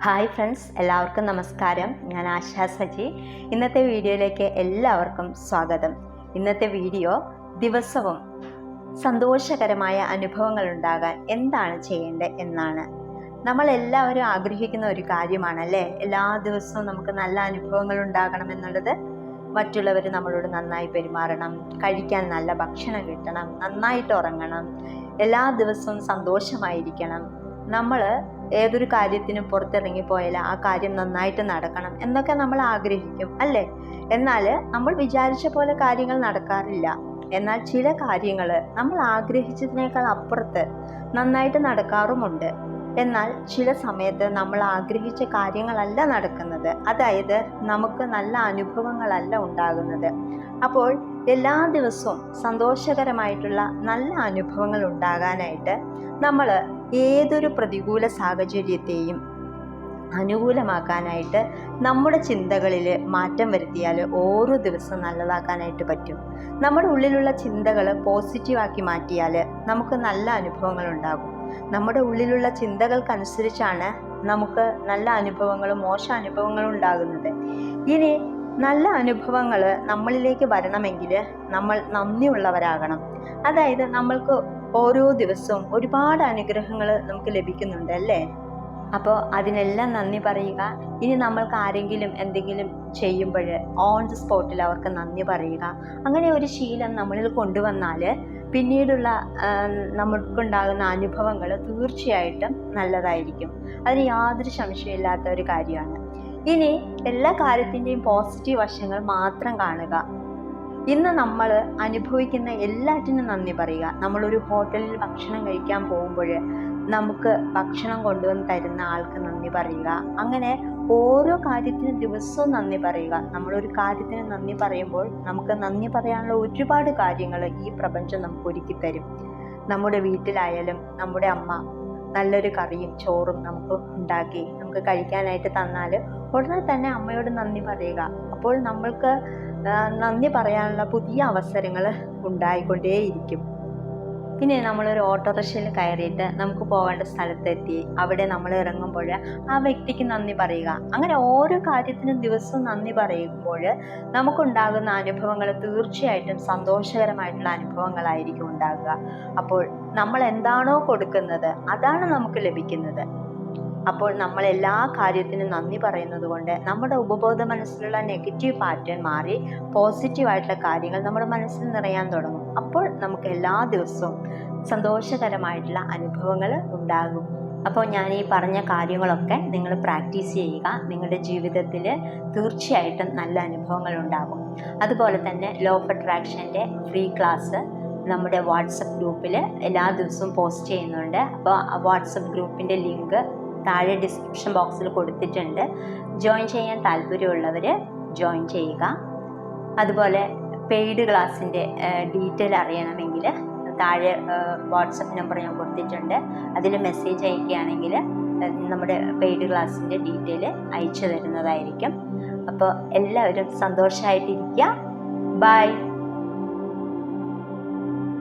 Hi friends, എല്ലാവർക്കും നമസ്കാരം. ഞാൻ ആശാ സജി. ഇന്നത്തെ വീഡിയോയിലേക്ക് എല്ലാവർക്കും സ്വാഗതം. ഇന്നത്തെ വീഡിയോ ദിവസവും സന്തോഷകരമായ അനുഭവങ്ങൾ ഉണ്ടാകാൻ എന്താണ് ചെയ്യേണ്ടത് എന്നാണ്. നമ്മളെല്ലാവരും ആഗ്രഹിക്കുന്ന ഒരു കാര്യമാണല്ലേ, എല്ലാ ദിവസവും നമുക്ക് നല്ല അനുഭവങ്ങൾ ഉണ്ടാകണമെന്നുള്ളത്. മറ്റുള്ളവർ നമ്മളോട് നന്നായി പെരുമാറണം, കഴിക്കാൻ നല്ല ഭക്ഷണം കിട്ടണം, നന്നായിട്ട് ഉറങ്ങണം, എല്ലാ ദിവസവും സന്തോഷമായിരിക്കണം, നമ്മൾ ഏതൊരു കാര്യത്തിനും പുറത്തിറങ്ങിപ്പോയാൽ ആ കാര്യം നന്നായിട്ട് നടക്കണം എന്നൊക്കെ നമ്മൾ ആഗ്രഹിക്കും അല്ലേ. എന്നാൽ നമ്മൾ വിചാരിച്ച പോലെ കാര്യങ്ങൾ നടക്കാറില്ല. എന്നാൽ ചില കാര്യങ്ങൾ നമ്മൾ ആഗ്രഹിച്ചതിനേക്കാൾ അപ്പുറത്ത് നന്നായിട്ട് നടക്കാറുമുണ്ട്. എന്നാൽ ചില സമയത്ത് നമ്മൾ ആഗ്രഹിച്ച കാര്യങ്ങളല്ല നടക്കുന്നത്, അതായത് നമുക്ക് നല്ല അനുഭവങ്ങളല്ല ഉണ്ടാകുന്നത്. അപ്പോൾ എല്ലാ ദിവസവും സന്തോഷകരമായിട്ടുള്ള നല്ല അനുഭവങ്ങൾ ഉണ്ടാകാനായിട്ട് നമ്മൾ ഏതൊരു പ്രതികൂല സാഹചര്യത്തെയും അനുകൂലമാക്കാനായിട്ട് നമ്മുടെ ചിന്തകളിൽ മാറ്റം വരുത്തിയാൽ ഓരോ ദിവസവും നല്ലതാക്കാനായിട്ട് പറ്റും. നമ്മുടെ ഉള്ളിലുള്ള ചിന്തകൾ പോസിറ്റീവാക്കി മാറ്റിയാൽ നമുക്ക് നല്ല അനുഭവങ്ങൾ ഉണ്ടാകും. നമ്മുടെ ഉള്ളിലുള്ള ചിന്തകൾക്കനുസരിച്ചാണ് നമുക്ക് നല്ല അനുഭവങ്ങളും മോശ അനുഭവങ്ങളും ഉണ്ടാകുന്നത്. ഇനി നല്ല അനുഭവങ്ങൾ നമ്മളിലേക്ക് വരണമെങ്കിൽ നമ്മൾ നന്ദിയുള്ളവരാകണം. അതായത് നമ്മൾക്ക് ഓരോ ദിവസവും ഒരുപാട് അനുഗ്രഹങ്ങൾ നമുക്ക് ലഭിക്കുന്നുണ്ട് അല്ലേ. അപ്പോൾ അതിനെല്ലാം നന്ദി പറയുക. ഇനി നമ്മൾക്ക് ആരെങ്കിലും എന്തെങ്കിലും ചെയ്യുമ്പോൾ ഓൺ ദി സ്പോട്ടിൽ അവർക്ക് നന്ദി പറയുക. അങ്ങനെ ഒരു ശീലം നമ്മളിൽ കൊണ്ടുവന്നാൽ പിന്നീടുള്ള നമുക്കുണ്ടാകുന്ന അനുഭവങ്ങൾ തീർച്ചയായിട്ടും നല്ലതായിരിക്കും. അതിന് യാതൊരു സംശയമില്ലാത്ത ഒരു കാര്യമാണ്. ഇനി എല്ലാ കാര്യത്തിൻ്റെയും പോസിറ്റീവ് വശങ്ങൾ മാത്രം കാണുക. ഇന്ന് നമ്മൾ അനുഭവിക്കുന്ന എല്ലാറ്റിനും നന്ദി പറയുക. നമ്മളൊരു ഹോട്ടലിൽ ഭക്ഷണം കഴിക്കാൻ പോകുമ്പോൾ നമുക്ക് ഭക്ഷണം കൊണ്ടുവന്ന് തരുന്ന ആൾക്ക് നന്ദി പറയുക. അങ്ങനെ ഓരോ കാര്യത്തിനും ദിവസവും നന്ദി പറയുക. നമ്മളൊരു കാര്യത്തിന് നന്ദി പറയുമ്പോൾ നമുക്ക് നന്ദി പറയാനുള്ള ഒരുപാട് കാര്യങ്ങൾ ഈ പ്രപഞ്ചം നമുക്ക് ഒരുക്കി തരും. നമ്മുടെ വീട്ടിലായാലും നമ്മുടെ അമ്മ നല്ലൊരു കറിയും ചോറും നമുക്ക് ഉണ്ടാക്കി നമുക്ക് കഴിക്കാനായിട്ട് തന്നാൽ ഉടനെ തന്നെ അമ്മയോട് നന്ദി പറയുക. അപ്പോൾ നമ്മൾക്ക് നന്ദി പറയാനുള്ള പുതിയ അവസരങ്ങൾ ഉണ്ടായിക്കൊണ്ടേയിരിക്കും. പിന്നെ നമ്മളൊരു ഓട്ടോറിക്ഷയിൽ കയറിയിട്ട് നമുക്ക് പോകേണ്ട സ്ഥലത്തെത്തി അവിടെ നമ്മൾ ഇറങ്ങുമ്പോൾ ആ വ്യക്തിക്ക് നന്ദി പറയുക. അങ്ങനെ ഓരോ കാര്യത്തിനും ദിവസവും നന്ദി പറയുമ്പോൾ നമുക്കുണ്ടാകുന്ന അനുഭവങ്ങൾ തീർച്ചയായിട്ടും സന്തോഷകരമായിട്ടുള്ള അനുഭവങ്ങളായിരിക്കും ഉണ്ടാകുക. അപ്പോൾ നമ്മൾ എന്താണോ കൊടുക്കുന്നത് അതാണ് നമുക്ക് ലഭിക്കുന്നത്. അപ്പോൾ നമ്മൾ എല്ലാ കാര്യത്തിനും നന്ദി പറയുന്നത് കൊണ്ട് നമ്മുടെ ഉപബോധ മനസ്സിലുള്ള നെഗറ്റീവ് പാറ്റേൺ മാറി പോസിറ്റീവായിട്ടുള്ള കാര്യങ്ങൾ നമ്മുടെ മനസ്സിൽ നിറയാൻ തുടങ്ങും. അപ്പോൾ നമുക്ക് എല്ലാ ദിവസവും സന്തോഷകരമായിട്ടുള്ള അനുഭവങ്ങൾ ഉണ്ടാകും. അപ്പോൾ ഞാൻ ഈ പറഞ്ഞ കാര്യങ്ങളൊക്കെ നിങ്ങൾ പ്രാക്ടീസ് ചെയ്യുക. നിങ്ങളുടെ ജീവിതത്തിൽ തീർച്ചയായിട്ടും നല്ല അനുഭവങ്ങൾ ഉണ്ടാകും. അതുപോലെ തന്നെ ലോ ഓഫ് അട്രാക്ഷൻ്റെ ഫ്രീ ക്ലാസ് നമ്മുടെ വാട്സപ്പ് ഗ്രൂപ്പിൽ എല്ലാ ദിവസവും പോസ്റ്റ് ചെയ്യുന്നുണ്ട്. അപ്പോൾ വാട്സപ്പ് ഗ്രൂപ്പിൻ്റെ ലിങ്ക് താഴെ ഡിസ്ക്രിപ്ഷൻ ബോക്സിൽ കൊടുത്തിട്ടുണ്ട്. ജോയിൻ ചെയ്യാൻ താല്പര്യമുള്ളവർ ജോയിൻ ചെയ്യുക. അതുപോലെ പെയ്ഡ് ക്ലാസ്സിൻ്റെ ഡീറ്റെയിൽ അറിയണമെങ്കിൽ താഴെ വാട്സപ്പ് നമ്പർ ഞാൻ കൊടുത്തിട്ടുണ്ട്. അതിൽ മെസ്സേജ് അയക്കുകയാണെങ്കിൽ നമ്മുടെ പെയ്ഡ് ക്ലാസ്സിൻ്റെ ഡീറ്റെയിൽ അയച്ചു തരുന്നതായിരിക്കും. അപ്പോൾ എല്ലാവരും സന്തോഷമായിട്ടിരിക്കുക. ബൈ.